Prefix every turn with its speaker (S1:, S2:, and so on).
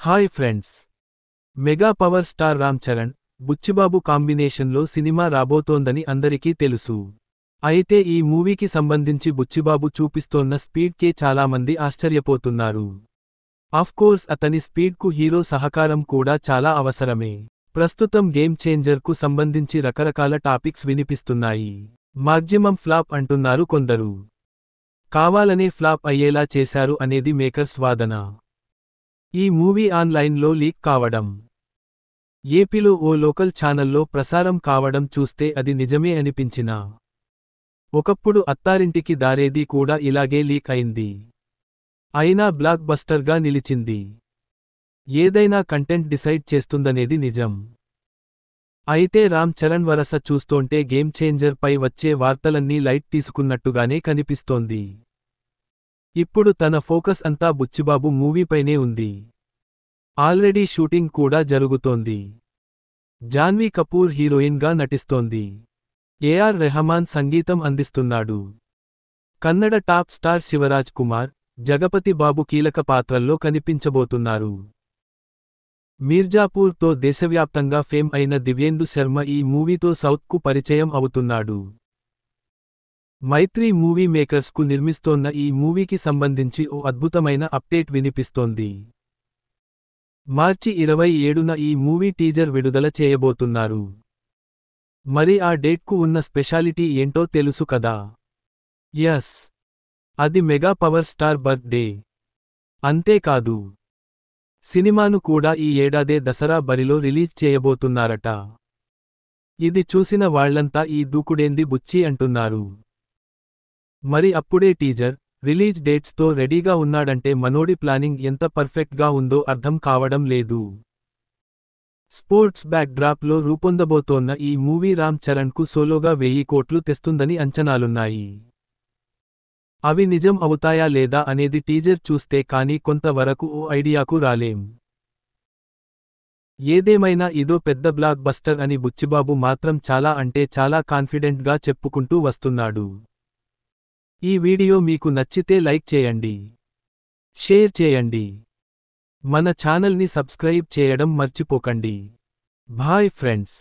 S1: Hi friends. Mega power star Ram Charan, Buchibabu కాంబినేషన్లో సినిమా రాబోతోందని అందరికీ తెలుసు. అయితే ఈ మూవీకి సంబంధించి బుచ్చిబాబు చూపిస్తోన్న స్పీడ్కే చాలామంది ఆశ్చర్యపోతున్నారు. ఆఫ్కోర్స్ అతని స్పీడ్కు హీరో సహకారం కూడా చాలా అవసరమే. ప్రస్తుతం గేమ్ చేంజర్కు సంబంధించి రకరకాల టాపిక్స్ వినిపిస్తున్నాయి. మాక్సిమం ఫ్లాప్ అంటున్నారు కొందరు. కావాలనే ఫ్లాప్ అయ్యేలా చేశారు అనేది మేకర్స్ వాదన. ఈ మూవీ ఆన్లైన్లో లీక్ కావడం, ఏపీలో ఓ లోకల్ ఛానల్లో ప్రసారం కావడం చూస్తే అది నిజమే అనిపించినా, ఒకప్పుడు అత్తారింటికి దారేది కూడా ఇలాగే లీక్ అయింది. అయినా బ్లాక్ బస్టర్గా నిలిచింది. ఏదైనా కంటెంట్ డిసైడ్ చేస్తుందనేది నిజం. అయితే రామ్ చరణ్ వరస చూస్తోంటే గేమ్ చేంజర్ పై వచ్చే వార్తలన్నీ లైట్ తీసుకున్నట్టుగానే కనిపిస్తోంది. ఇప్పుడు తన ఫోకస్ అంతా బుచ్చిబాబు మూవీపైనే ఉంది. ఆల్రెడీ షూటింగ్ కూడా జరుగుతోంది. జాన్వీ కపూర్ హీరోయిన్గా నటిస్తోంది. ఏఆర్ రెహమాన్ సంగీతం అందిస్తున్నాడు. కన్నడ టాప్ స్టార్ శివరాజ్ కుమార్, జగపతి బాబు కీలక పాత్రల్లో కనిపించబోతున్నారు. మీర్జాపూర్తో దేశవ్యాప్తంగా ఫేమ్ అయిన దివ్యేందు శర్మ ఈ మూవీతో సౌత్కు పరిచయం అవుతున్నాడు. మైత్రి మూవీ మేకర్స్కు నిర్మిస్తోన్న ఈ మూవీకి సంబంధించి ఓ అద్భుతమైన అప్డేట్ వినిపిస్తోంది. మార్చి 27న ఈ మూవీ టీజర్ విడుదల చేయబోతున్నారు. మరి ఆ డేట్కు ఉన్న స్పెషాలిటీ ఏంటో తెలుసు కదా. యస్, అది mega power star birth day. అంతేకాదు, సినిమాను కూడా ఈ ఏడాదే దసరా బరిలో రిలీజ్ చేయబోతున్నారట. ఇది చూసిన వాళ్లంతా ఈ దూకుడేంది బుచ్చి అంటున్నారు. మరి అప్పుడే టీజర్, రిలీజ్ డేట్స్తో రెడీగా ఉన్నాడంటే మనోడి ప్లానింగ్ ఎంత పర్ఫెక్ట్గా ఉందో అర్థం కావడం లేదు. స్పోర్ట్స్ బ్యాక్ డ్రాప్లో రూపొందబోతోన్న ఈ మూవీ రామ్ చరణ్కు సోలోగా 1000 కోట్లు తెస్తుందని అంచనాలున్నాయి. అవి నిజం అవుతాయా లేదా అనేది టీజర్ చూస్తే కానీ కొంత వరకు ఓ ఐడియాకు రాలేం. ఏదేమైనా ఇదో పెద్ద బ్లాక్ బస్టర్ అని బుచ్చిబాబు మాత్రం చాలా అంటే చాలా కాన్ఫిడెంట్గా చెప్పుకుంటూ వస్తున్నాడు. ఈ వీడియో మీకు నచ్చితే లైక్ చేయండి, షేర్ చేయండి, మన ఛానల్ని సబ్స్క్రైబ్ చేయడం మర్చిపోకండి. Bye friends.